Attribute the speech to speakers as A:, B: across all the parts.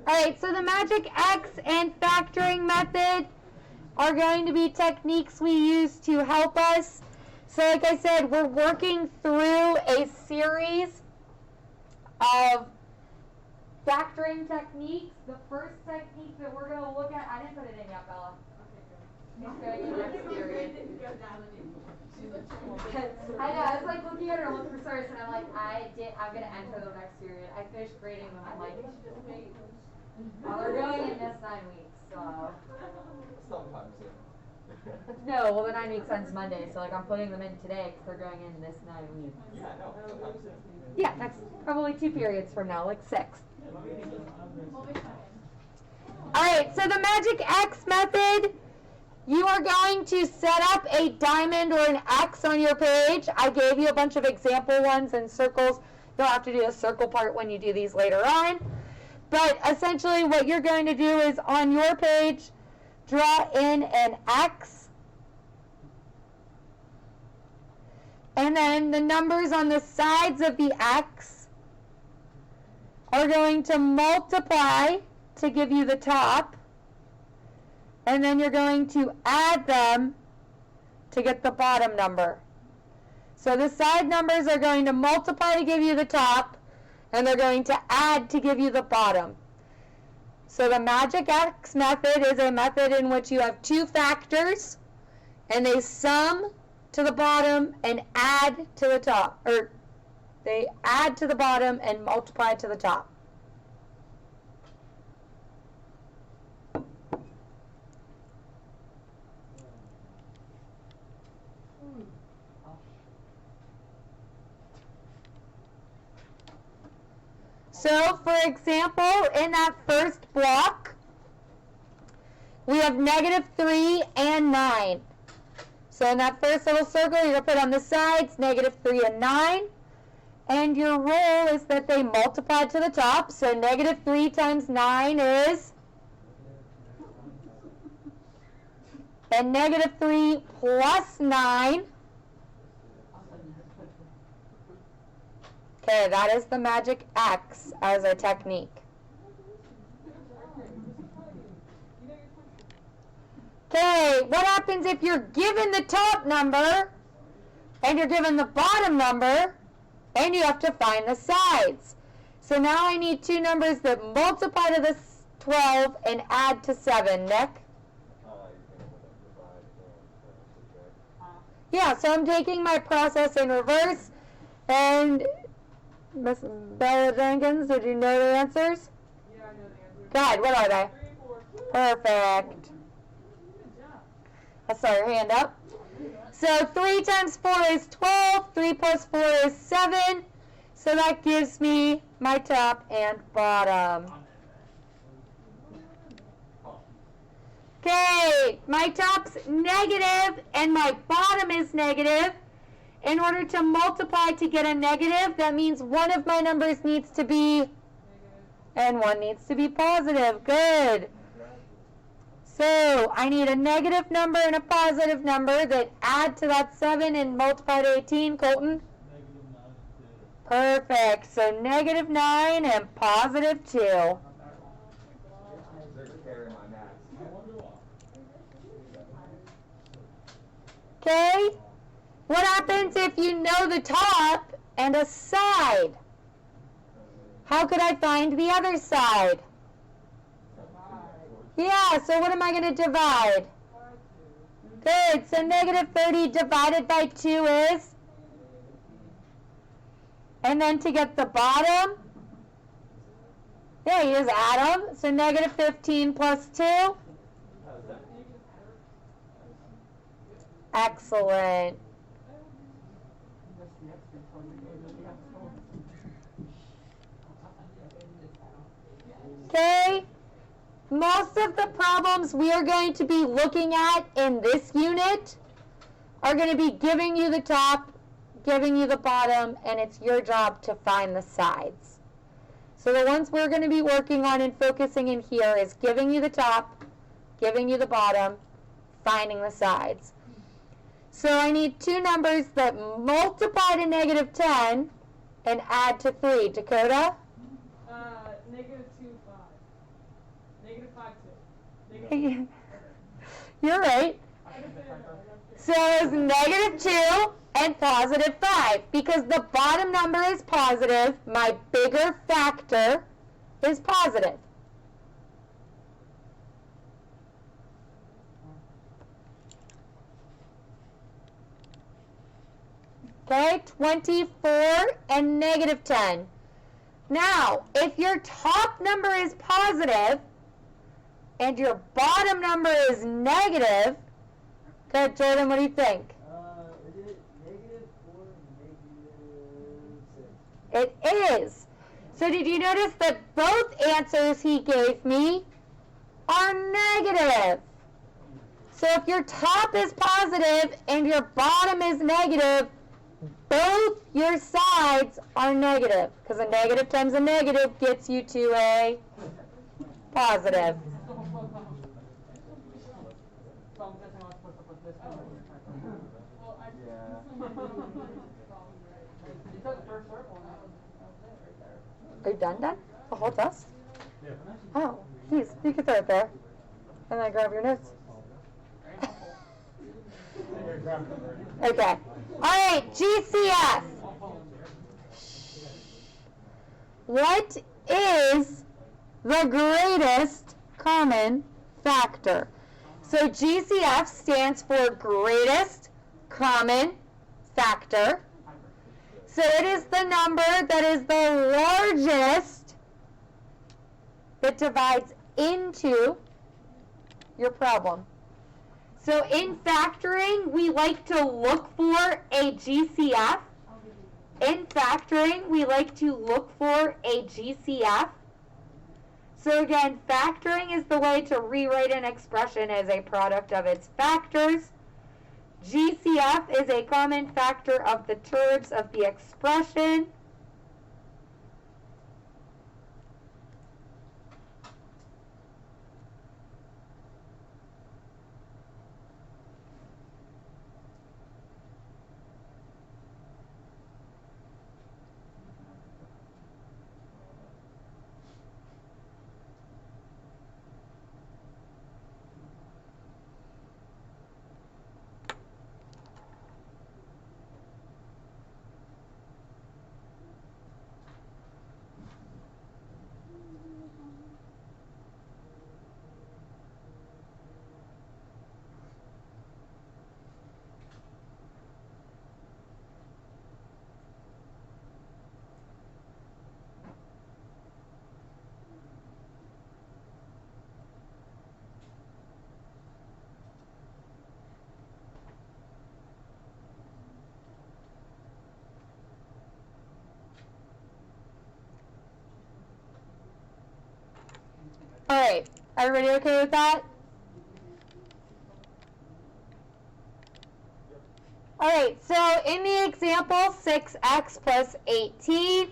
A: Alright, so the magic X and factoring method are going to be techniques we use to help us. So like I said, we're working through a series of factoring techniques. The first technique that we're going to look at, I didn't put it in yet, Bella. It's going in the next period. I know, I was like looking at her look for source and I'm like, I'm going to enter the next period. I finished grading them. I'm like, well, they're going in this 9 weeks, so.
B: Sometimes, yeah.
A: No, well the 9 weeks ends Monday, so like I'm putting them in today because they're going in this 9 weeks.
B: Yeah, no, sometimes, yeah.
A: Yeah, that's probably 2 periods from now, like 6. Alright, so the magic X method, you are going to set up a diamond or an X on your page. I gave you a bunch of example ones and circles. You'll have to do a circle part when you do these later on. But essentially what you're going to do is on your page, draw in an X. And then the numbers on the sides of the X are going to multiply to give you the top. And then you're going to add them to get the bottom number. So the side numbers are going to multiply to give you the top, and they're going to add to give you the bottom. So the magic X method is a method in which you have 2 factors, and they sum to the bottom and add to the top. Or they add to the bottom and multiply to the top. So, for example, in that first block, we have -3 and 9. So in that first little circle, you're going to put on the sides -3 and 9. And your rule is that they multiply to the top. So -3 times 9 is... And -3 plus 9... Okay, that is the magic X as a technique. Okay, what happens if you're given the top number and you're given the bottom number and you have to find the sides? So now I need 2 numbers that multiply to the 12 and add to 7. Nick? Yeah, so I'm taking my process in reverse. And Miss Bella Jenkins, did you know the answers?
C: Yeah, I know the answers.
A: God, what are they?
C: 3, 4.
A: Perfect.
C: Good job.
A: I saw your hand up. So 3 times 4 is 12. 3 plus 4 is 7. So that gives me my top and bottom. Okay, my top's negative and my bottom is negative. In order to multiply to get a negative, that means one of my numbers needs to be negative and one needs to be positive. Good. So I need a negative number and a positive number that add to that 7 and multiply to 18. Colton? Perfect. So -9 and positive 2. Okay. What happens if you know the top and a side? How could I find the other side? Yeah, so what am I going to divide? Good, so -30 divided by 2 is? And then to get the bottom, yeah, you just add them. So -15 plus 2. Excellent. Okay, most of the problems we are going to be looking at in this unit are going to be giving you the top, giving you the bottom, and it's your job to find the sides. So the ones we're going to be working on and focusing in here is giving you the top, giving you the bottom, finding the sides. So I need 2 numbers that multiply to -10 and add to 3. Dakota?
C: -2, 5.
A: You're right. So it's -2 and +5. Because the bottom number is positive, my bigger factor is positive. Okay, 24 and -10. Now, if your top number is positive and your bottom number is negative, okay, Jordan, what do you think?
D: Is it -4 or -6?
A: It is. So did you notice that both answers he gave me are negative? So if your top is positive and your bottom is negative, both your sides are negative, because a negative times a negative gets you to a positive.
C: Well, I
B: Yeah.
C: You took the first circle and that was it right there.
A: Are you done? The whole test? Oh, please, you can throw it there. And then grab your notes. Okay. Alright, GCF. What is the greatest common factor? So GCF stands for greatest common factor. So it is the number that is the largest that divides into your problem. So in factoring, we like to look for a GCF. In factoring, we like to look for a GCF. So again, factoring is the way to rewrite an expression as a product of its factors. GCF is a common factor of the terms of the expression. Alright, everybody okay with that? Alright, so in the example, 6x plus 18,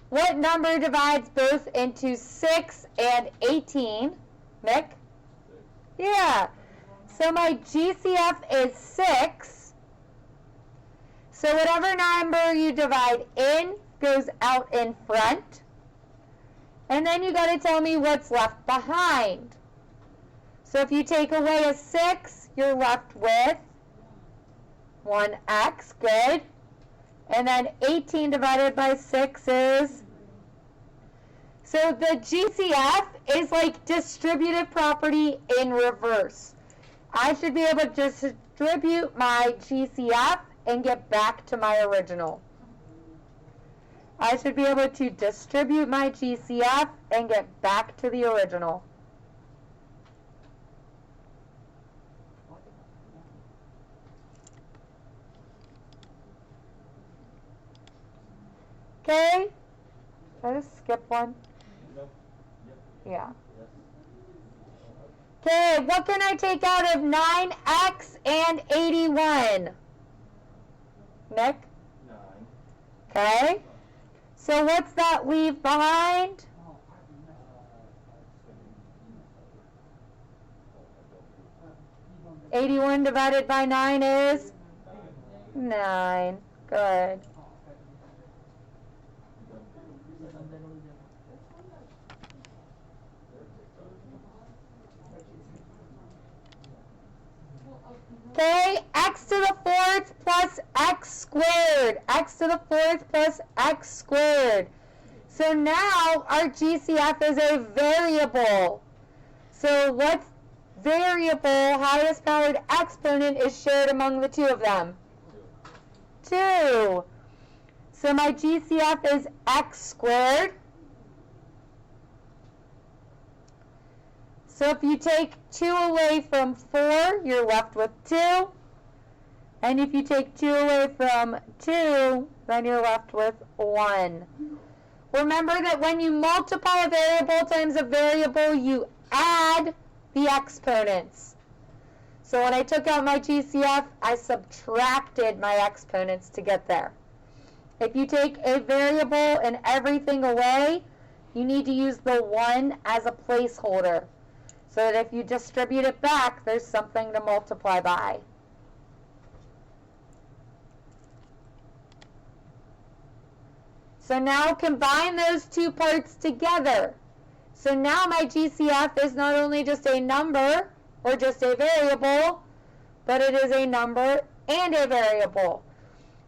A: what number divides both into 6 and 18? Mick? Yeah. So my GCF is 6. So whatever number you divide in goes out in front. And then you got to tell me what's left behind. So if you take away a 6, you're left with 1x, good. And then 18 divided by 6 is... So the GCF is like distributive property in reverse. I should be able to distribute my GCF and get back to my original. I should be able to distribute my GCF and get back to the original. Okay? Did I just skip one?
B: Nope. Yep.
A: Yeah.
B: Yes.
A: Okay, what can I take out of 9x and 81? Nick?
B: 9.
A: Okay. So what's that leave behind? 81 divided by 9 is 9. Good. Okay, x to the fourth plus x squared. X to the fourth plus x squared. So now our GCF is a variable. So what variable highest powered exponent is shared among the two of them? 2. So my GCF is x squared. So if you take 2 away from 4, you're left with 2. And if you take 2 away from 2, then you're left with 1. Remember that when you multiply a variable times a variable, you add the exponents. So when I took out my GCF, I subtracted my exponents to get there. If you take a variable and everything away, you need to use the 1 as a placeholder, so that if you distribute it back, there's something to multiply by. So now combine those two parts together. So now my GCF is not only just a number or just a variable, but it is a number and a variable.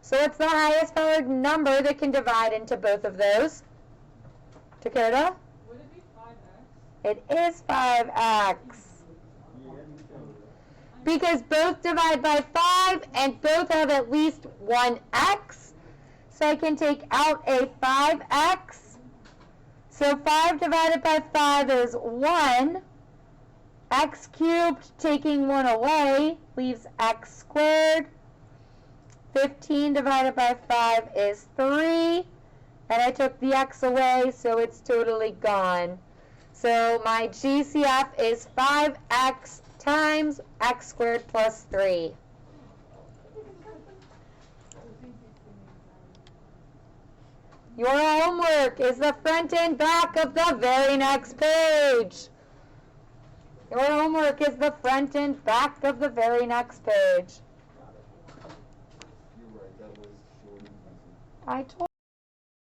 A: So it's the highest powered number that can divide into both of those. Dakota?
C: Would it be 5x?
A: It is 5x. Because both divide by 5 and both have at least one x. So I can take out a 5x. So 5 divided by 5 is 1. X cubed, taking 1 away, leaves x squared. 15 divided by 5 is 3. And I took the x away, so it's totally gone. So my GCF is 5x times x squared plus 3. Your homework is the front and back of the very next page. Your homework is the front and back of the very next page.
B: You're right, that was short and easy.
A: I told